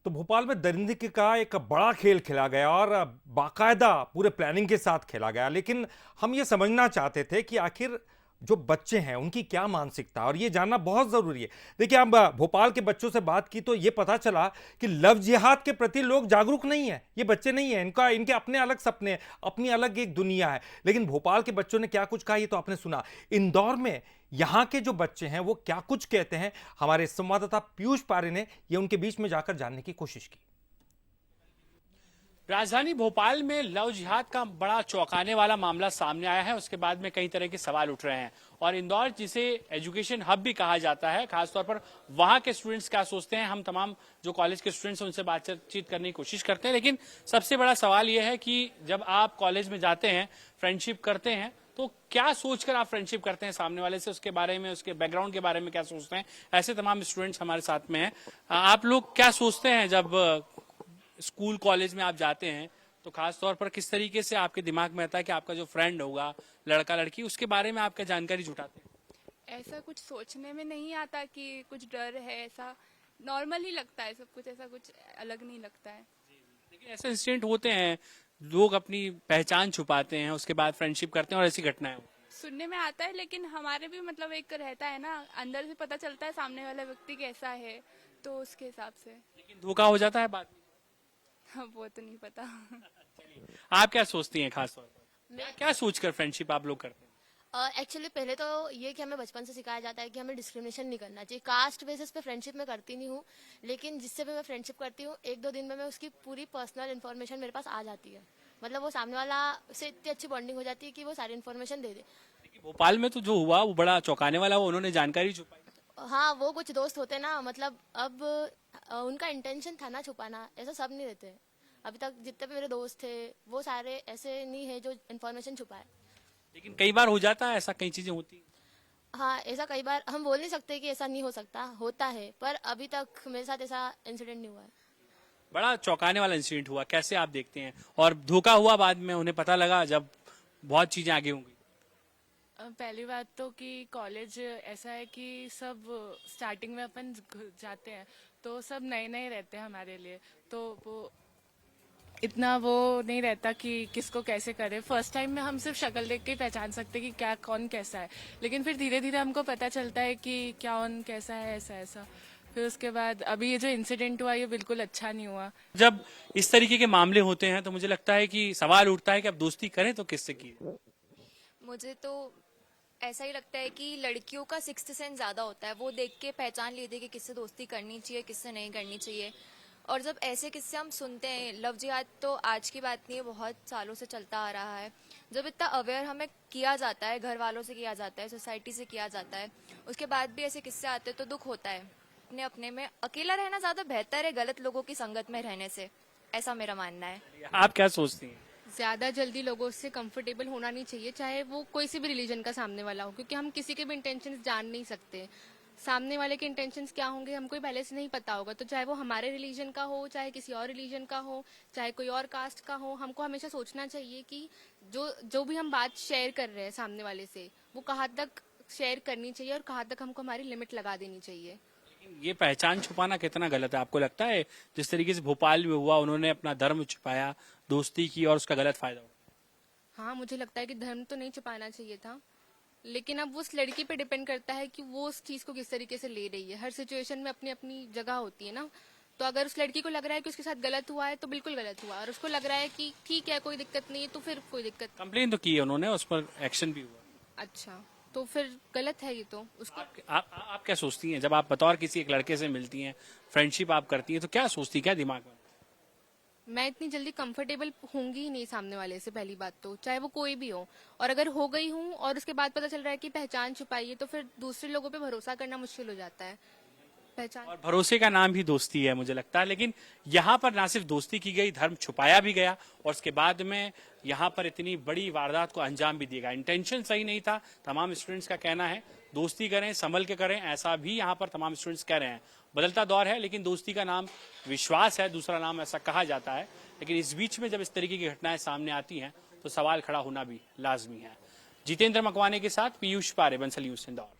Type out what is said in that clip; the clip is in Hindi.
तो भोपाल में दरिंदगी का एक बड़ा खेल खेला गया और बाकायदा पूरे प्लानिंग के साथ खेला गया। लेकिन हम ये समझना चाहते थे कि आखिर जो बच्चे हैं उनकी क्या मानसिकता, और ये जानना बहुत जरूरी है। देखिए, हम भोपाल के बच्चों से बात की तो ये पता चला कि लव जिहाद के प्रति लोग जागरूक नहीं है। ये बच्चे नहीं है, इनके अपने अलग सपने हैं, अपनी अलग एक दुनिया है। लेकिन भोपाल के बच्चों ने क्या कुछ कहा ये तो आपने सुना। इंदौर में यहां के जो बच्चे हैं वो क्या कुछ कहते हैं, हमारे संवाददाता पीयूष पारे ने ये उनके बीच में जाकर जानने की कोशिश की। राजधानी भोपाल में लव जिहाद का बड़ा चौंकाने वाला मामला सामने आया है। उसके बाद में कई तरह के सवाल उठ रहे हैं और इंदौर, जिसे एजुकेशन हब भी कहा जाता है, खासतौर पर वहां के स्टूडेंट्स क्या सोचते हैं, हम तमाम जो कॉलेज के स्टूडेंट्स हैं उनसे बातचीत करने की कोशिश करते हैं। लेकिन सबसे बड़ा सवाल यह है कि जब आप कॉलेज में जाते हैं, फ्रेंडशिप करते हैं, तो क्या सोचकर आप फ्रेंडशिप करते हैं सामने वाले से, उसके बारे में, उसके बैकग्राउंड के बारे में क्या सोचते हैं। ऐसे तमाम स्टूडेंट्स हमारे साथ में हैं। आप लोग क्या सोचते हैं जब स्कूल कॉलेज में आप जाते हैं, तो खास तौर पर किस तरीके से आपके दिमाग में आता है कि आपका जो फ्रेंड होगा, लड़का लड़की, उसके बारे में आप क्या जानकारी जुटाते हैं? ऐसा कुछ सोचने में नहीं आता कि कुछ डर है, ऐसा नॉर्मल ही लगता है सब कुछ, ऐसा कुछ अलग नहीं लगता है। लेकिन ऐसे इंसिडेंट होते हैं, लोग अपनी पहचान छुपाते हैं, उसके बाद फ्रेंडशिप करते हैं और ऐसी घटनाएं होती हैं। सुनने में आता है, लेकिन हमारे भी मतलब एक रहता है ना, अंदर से पता चलता है सामने वाला व्यक्ति कैसा है, तो उसके हिसाब से। लेकिन धोखा हो जाता है बाद में। वो तो नहीं पता। आप क्या सोचती हैं खास तौर पर, क्या सोचकर फ्रेंडशिप आप लोग करते हैं? एक्चुअली पहले तो ये कि हमें बचपन से सिखाया जाता है कि हमें डिस्क्रिमिनेशन नहीं करना चाहिए। कास्ट बेसिस पे फ्रेंडशिप मैं करती नहीं हूँ, लेकिन जिससे भी मैं फ्रेंडशिप करती हूँ, एक दो दिन में मैं उसकी पूरी पर्सनल इन्फॉर्मेशन मेरे पास आ जाती है। मतलब वो सामने वाला से इतनी अच्छी बॉन्डिंग हो जाती है कि वो सारी इन्फॉर्मेशन दे दे। भोपाल में तो जो हुआ वो बड़ा चौंकाने वाला, वो उन्होंने जानकारी छुपाई। हाँ, वो कुछ दोस्त होते ना, मतलब अब उनका इंटेंशन था ना छुपाना, ऐसा सब नहीं रहते। अभी तक जितने भी मेरे दोस्त थे वो सारे ऐसे नहीं है जो इन्फॉर्मेशन छुपाए। लेकिन कई बार हो जाता है ऐसा, कई चीजें होती हैं। हाँ, ऐसा कई बार हम बोल नहीं सकते कि ऐसा नहीं हो सकता, होता है, पर अभी तक मेरे साथ ऐसा इंसिडेंट नहीं हुआ है। बड़ा चौंकाने वाला इंसिडेंट हुआ, कैसे आप देखते हैं? और धोखा हुआ बाद में, उन्हें पता लगा जब बहुत चीजें आगे होंगी। पहली बात तो कि कॉलेज ऐसा है कि सब स्टार्टिंग में अपन जाते हैं तो सब नए नए रहते हैं हमारे लिए, तो वो इतना वो नहीं रहता कि किसको कैसे करे। फर्स्ट टाइम में हम सिर्फ शक्ल देख के ही पहचान सकते हैं कि क्या कौन कैसा है, लेकिन फिर धीरे धीरे हमको पता चलता है कि क्या कौन कैसा है, ऐसा ऐसा। फिर उसके बाद अभी ये जो इंसिडेंट हुआ ये बिल्कुल अच्छा नहीं हुआ। जब इस तरीके के मामले होते हैं तो मुझे लगता है कि सवाल उठता है कि अब दोस्ती करें तो किससे की। मुझे तो ऐसा ही लगता है कि लड़कियों का सिक्स्थ सेंस ज्यादा होता है, वो देख के पहचान लेती है कि किससे दोस्ती करनी चाहिए, किससे नहीं करनी चाहिए। और जब ऐसे किस्से हम सुनते हैं, लव जिहाद तो आज की बात नहीं है, बहुत सालों से चलता आ रहा है। जब इतना अवेयर हमें किया जाता है, घर वालों से किया जाता है, सोसाइटी से किया जाता है, उसके बाद भी ऐसे किस्से आते हैं तो दुख होता है। अपने अपने में अकेला रहना ज्यादा बेहतर है गलत लोगों की संगत में रहने से, ऐसा मेरा मानना है। आप क्या सोचती हैं? ज्यादा जल्दी लोगों से कंफर्टेबल होना नहीं चाहिए, चाहे वो कोई सी भी रिलीजन का सामने वाला हो, क्योंकि हम किसी के भी इंटेंशंस जान नहीं सकते। सामने वाले के इंटेंशंस क्या होंगे हमको ही पहले से नहीं पता होगा, तो चाहे वो हमारे रिलीजन का हो, चाहे किसी और रिलीजन का हो, चाहे कोई और कास्ट का हो, हमको हमेशा सोचना चाहिए कि जो भी हम बात शेयर कर रहे हैं सामने वाले से, वो कहाँ तक शेयर करनी चाहिए और कहाँ तक हमको हमारी लिमिट लगा देनी चाहिए। ये पहचान छुपाना कितना गलत है आपको लगता है? जिस तरीके से भोपाल में हुआ, उन्होंने अपना धर्म छुपाया, दोस्ती की और उसका गलत फायदा हुआ। हाँ, मुझे लगता है कि धर्म तो नहीं छुपाना चाहिए था, लेकिन अब उस लड़की पे डिपेंड करता है कि वो उस चीज को किस तरीके से ले रही है। हर सिचुएशन में अपनी अपनी जगह होती है ना, तो अगर उस लड़की को लग रहा है कि उसके साथ गलत हुआ है तो बिल्कुल गलत हुआ, और उसको लग रहा है कि ठीक है कोई दिक्कत नहीं है तो फिर कोई दिक्कत। कंप्लेन तो की है उन्होंने, उस पर एक्शन भी हुआ। अच्छा, तो फिर गलत है ये तो उसको। आप क्या सोचती हैं जब आप बतौर किसी एक लड़के से मिलती हैं, फ्रेंडशिप आप करती हैं, तो क्या सोचती, क्या दिमाग में? मैं इतनी जल्दी कंफर्टेबल होंगी ही नहीं सामने वाले से, पहली बात तो, चाहे वो कोई भी हो। और अगर हो गई हूँ और उसके बाद पता चल रहा है कि पहचान छुपाई है, तो फिर दूसरे लोगों पे भरोसा करना मुश्किल हो जाता है। पहचान और भरोसे का नाम ही दोस्ती है मुझे लगता है। लेकिन यहाँ पर ना सिर्फ दोस्ती की गई, धर्म छुपाया भी गया और उसके बाद में यहाँ पर इतनी बड़ी वारदात को अंजाम भी दिया गया। इंटेंशन सही नहीं था, तमाम स्टूडेंट्स का कहना है। दोस्ती करें, संभल के करें, ऐसा भी यहाँ पर तमाम स्टूडेंट्स कह रहे हैं। बदलता दौर है, लेकिन दोस्ती का नाम विश्वास है, दूसरा नाम ऐसा कहा जाता है। लेकिन इस बीच में जब इस तरीके की घटनाएं सामने आती हैं तो सवाल खड़ा होना भी लाजमी है। जितेंद्र मकवाने के साथ पीयूष पारे, बंसल न्यूज़ इंदौर।